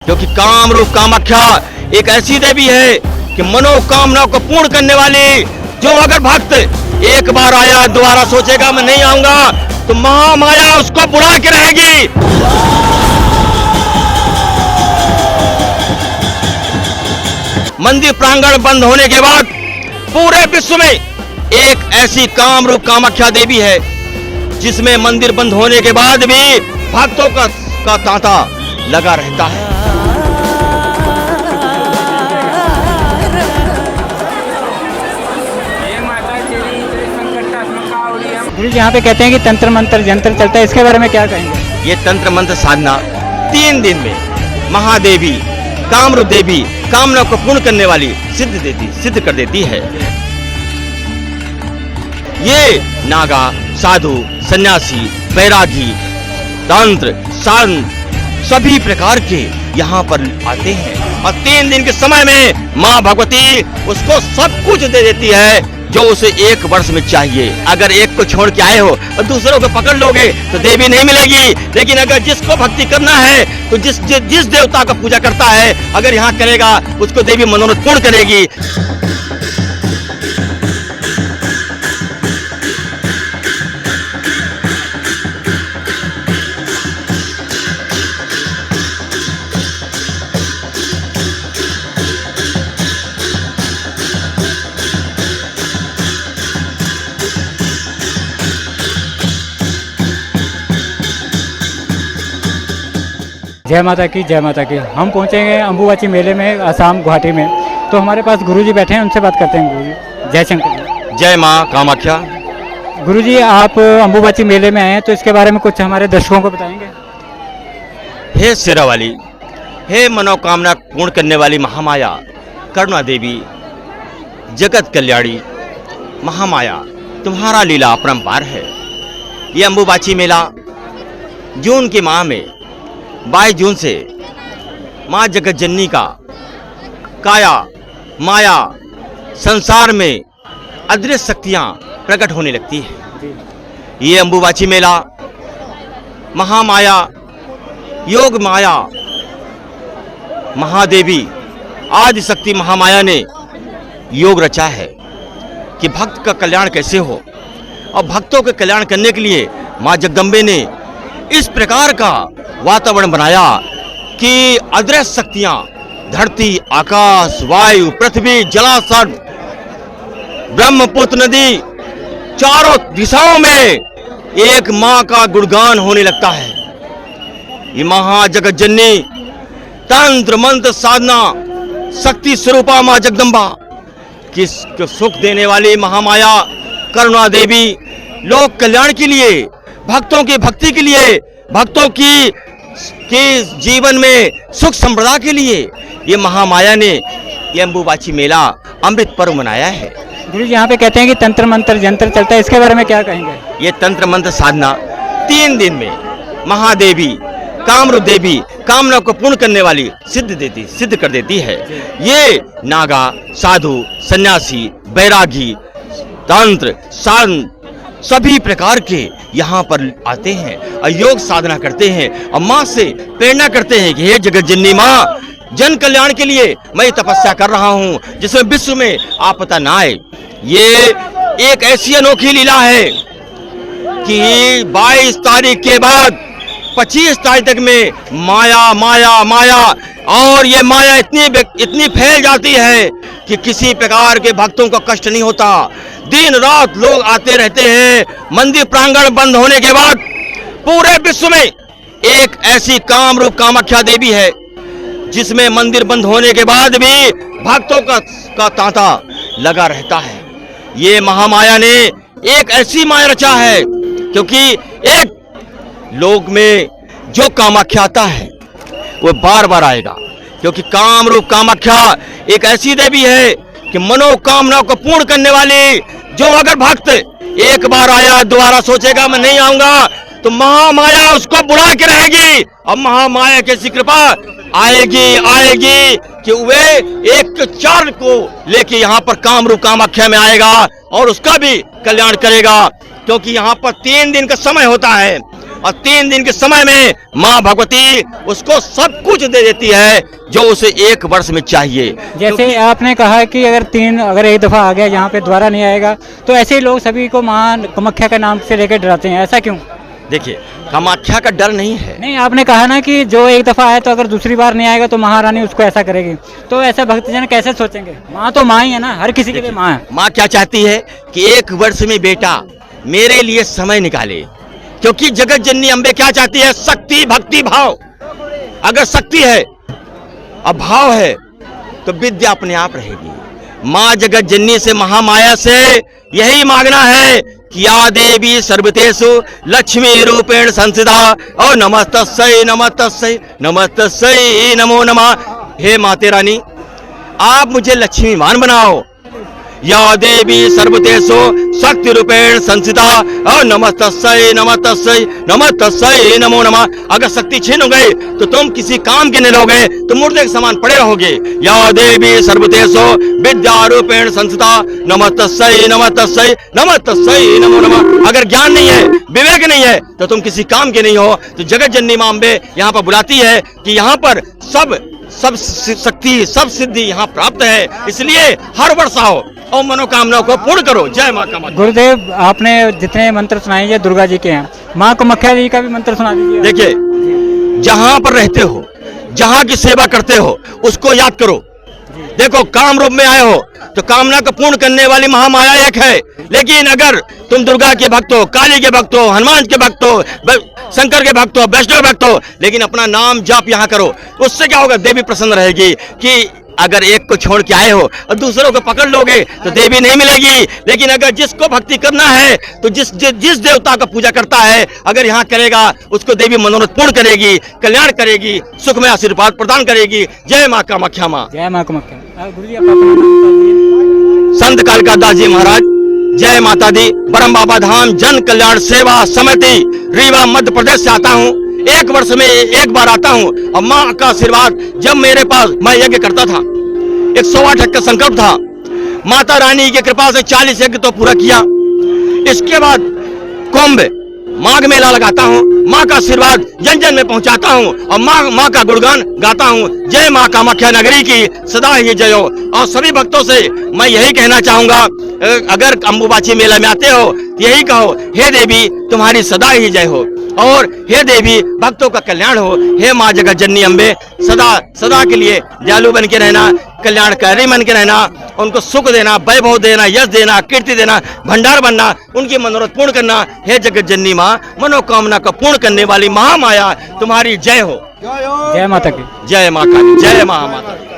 क्योंकि कामरूप कामाख्या एक ऐसी देवी है कि मनोकामना को पूर्ण करने वाली, जो अगर भक्त एक बार आया दोबारा सोचेगा मैं नहीं आऊंगा तो महामाया उसको बुला के रहेगी। मंदिर प्रांगण बंद होने के बाद पूरे विश्व में एक ऐसी कामरूप कामाख्या देवी है जिसमें मंदिर बंद होने के बाद भी भक्तों का तांता लगा रहता है। गुरु जी यहाँ पे कहते हैं कि तंत्र मंत्र जंत्र चलता है, इसके बारे में क्या कहेंगे? ये तंत्र मंत्र साधना 3 दिन में महादेवी कामरूप देवी कामना को पूर्ण करने वाली सिद्ध कर देती है। ये नागा, साधु, सन्यासी, बैरागी, तंत्र, संत सभी प्रकार के यहाँ पर आते हैं और 3 दिन के समय में माँ भगवती उसको सब कुछ दे देती है जो उसे 1 वर्ष में चाहिए। अगर एक को छोड़ के आए हो और दूसरों को पकड़ लोगे तो देवी नहीं मिलेगी, लेकिन अगर जिसको भक्ति करना है तो जिस देवता का पूजा करता है अगर यहाँ करेगा उसको देवी मनोरथ पूर्ण करेगी। जय माता की, जय माता की। हम पहुँचेंगे अम्बुबाची मेले में, असम गुवाहाटी में। तो हमारे पास गुरु जी बैठे हैं, उनसे बात करते हैं। गुरु जी जय शंकर। जय माँ कामाख्या। गुरु जी आप अम्बुबाची मेले में आए हैं, तो इसके बारे में कुछ हमारे दर्शकों को बताएंगे? हे शेरा वाली, हे मनोकामना पूर्ण करने वाली महामाया करुणा देवी, जगत कल्याणी महामाया, तुम्हारा लीला अपरंपार है। ये अम्बुबाची मेला जून के माह में 22 जून से माँ जगत जननी का काया माया संसार में अदृश्य शक्तियाँ प्रकट होने लगती है। ये अम्बुबाची मेला महामाया योग माया महादेवी आदि शक्ति महामाया ने योग रचा है कि भक्त का कल्याण कैसे हो, और भक्तों के कल्याण करने के लिए माँ जगदम्बे ने इस प्रकार का वातावरण बनाया कि अदृश्य शक्तियां धरती, आकाश, वायु, पृथ्वी, जलाशय, ब्रह्मपुत्र नदी, चारों दिशाओं में एक मां का गुणगान होने लगता है। ये महाजगत जननी तंत्र मंत्र साधना शक्ति स्वरूपा मां जगदम्बा की सुख देने वाली महामाया करुणा देवी लोक कल्याण के लिए, भक्तों की भक्ति के लिए, भक्तों की जीवन में सुख संपदा के लिए ये महामाया ने ये अम्बुबाची मेला अमृत पर्व मनाया है। गुरु जी यहाँ पे कहते हैं कि तंत्र मंत्र जंत्र चलता है, इसके बारे में क्या कहेंगे? ये तंत्र मंत्र साधना 3 दिन में महादेवी कामरूप देवी कामना को पूर्ण करने वाली सिद्ध कर देती है। ये नागा, साधु, सन्यासी, बैरागी, तंत्र, संत सभी प्रकार के यहाँ पर आते हैं और योग साधना करते हैं और माँ से प्रेरणा करते हैं कि हे जगत जननी माँ, जन कल्याण के लिए मैं तपस्या कर रहा हूँ जिसमें विश्व में आपदा ना आए। ये एक ऐसी अनोखी लीला है कि 22 तारीख के बाद 25 तारीख तक में माया माया माया, और ये माया इतनी फैल जाती है कि किसी प्रकार के भक्तों को कष्ट नहीं होता। दिन रात लोग आते रहते हैं। मंदिर प्रांगण बंद होने के बाद पूरे विश्व में एक ऐसी कामरूप कामाख्या देवी है जिसमें मंदिर बंद होने के बाद भी भक्तों का तांता लगा रहता है। ये महामाया ने एक ऐसी माया रचा है क्योंकि एक लोक में जो कामाख्या आता है वो बार बार आएगा, क्योंकि कामरूप कामाख्या एक ऐसी देवी है कि मनोकामना को पूर्ण करने वाली, जो अगर भक्त एक बार आया दोबारा सोचेगा मैं नहीं आऊंगा तो महामाया उसको बुला के रहेगी। और महामाया की ऐसी कृपा आएगी कि वे एक चार को लेके यहाँ पर कामरूप कामाख्या में आएगा और उसका भी कल्याण करेगा, क्योंकि यहाँ पर 3 दिन का समय होता है। और 3 दिन के समय में माँ भगवती उसको सब कुछ दे देती है जो उसे 1 वर्ष में चाहिए। जैसे आपने कहा कि अगर एक दफ़ा आ गया यहाँ पे दोबारा नहीं आएगा, तो ऐसे ही लोग सभी को माँ कामाख्या के नाम से लेकर डराते हैं, ऐसा क्यों? देखिए, कामाख्या का डर नहीं है। नहीं, आपने कहा ना कि जो एक दफ़ा आए तो अगर दूसरी बार नहीं आएगा तो महारानी उसको ऐसा करेगी, तो ऐसा भक्तजन कैसे सोचेंगे? माँ तो माँ ही है ना, हर किसी के लिए माँ है। माँ क्या चाहती है कि 1 वर्ष में बेटा मेरे लिए समय निकाले, क्योंकि जगत जननी अम्बे क्या चाहती है? शक्ति, भक्ति, भाव। अगर शक्ति है और भाव है तो विद्या अपने आप रहेगी। माँ जगत जननी से, महामाया से यही मांगना है कि या देवी सर्वतेषु लक्ष्मी रूपेण संस्थिता और नमस्तस्यै नमस्तस्यै नमस्तस्यै नमो नमः। हे माते रानी, आप मुझे लक्ष्मीवान बनाओ। या देवी सर्वतेषु शक्ति रूपेण संस्थिता और नमस्तस्यै नमस्तस्यै नमस्तस्यै नमो नमः। अगर शक्ति छीन हो गई तो तुम किसी काम के नहीं रहोगे, तुम मुर्दे के समान पड़े रहोगे। या देवी सर्वतेषु विद्या रूपेण संस्थिता नमस्तस्यै नमस्तस्यै नमस्तस्यै नमो नमः। अगर ज्ञान नहीं है, विवेक नहीं है तो तुम किसी काम के नहीं हो। तो जगत जननी मां अम्बे यहाँ पर बुलाती है कि यहाँ पर सब शक्ति, सब सिद्धि यहाँ प्राप्त है, इसलिए हर वर्ष आओ और मनोकामनाओं को पूर्ण करो। जय माँ कामाख्या। गुरुदेव, आपने जितने मंत्र सुनाए ये दुर्गा जी के हैं, माँ कामाख्या जी का भी मंत्र सुना दीजिए। देखिए, जहाँ पर रहते हो, जहाँ की सेवा करते हो, उसको याद करो। देखो, काम रूप में आए हो तो कामना को पूर्ण करने वाली महामाया एक है, लेकिन अगर तुम दुर्गा के भक्त हो, काली के भक्त हो, हनुमान के भक्त हो, शंकर के भक्त हो, वैष्णव भक्त हो, लेकिन अपना नाम जाप यहाँ करो, उससे क्या होगा? देवी प्रसन्न रहेगी। कि अगर एक को छोड़ के आए हो और दूसरों को पकड़ लोगे तो देवी नहीं मिलेगी, लेकिन अगर जिसको भक्ति करना है तो जिस देवता का पूजा करता है अगर यहाँ करेगा, उसको देवी मनोरथ पूर्ण करेगी, कल्याण करेगी, सुख में आशीर्वाद प्रदान करेगी। जय माँ कामाख्या माँ। जय माँ कामाख्या। गुरुजी, आप अपना नाम बताइए। संत कालिका दास जी महाराज, जय माता दी, ब्रह्म बाबा धाम जन कल्याण सेवा समिति, रीवा मध्य प्रदेश से आता हूँ। 1 वर्ष में 1 बार आता हूँ और माँ का आशीर्वाद जब मेरे पास, मैं यज्ञ करता था, 108 का संकल्प था, माता रानी की कृपा से 40 यज्ञ तो पूरा किया। इसके बाद कुंभ माघ मेला लगाता हूँ, माँ का आशीर्वाद जन जन में पहुँचाता हूँ और माँ का गुणगान गाता हूँ। जय माँ कामाख्या नगरी की सदा ही जय हो। और सभी भक्तों से मैं यही कहना चाहूंगा, अगर अम्बुबाची मेला में आते हो यही कहो, हे देवी तुम्हारी सदा ही जय हो, और हे देवी भक्तों का कल्याण हो। हे माँ जगत जननी अम्बे, सदा सदा के लिए दयालु बन के रहना, कल्याणकारी बन के रहना, उनको सुख देना, वैभव देना, यश देना, कीर्ति देना, भंडार बनना, उनकी मनोरथ पूर्ण करना। हे जगत जननी माँ, मनोकामना को पूर्ण करने वाली महामाया, तुम्हारी जय हो। जय माता की। जय माँ काली, जय महामाता।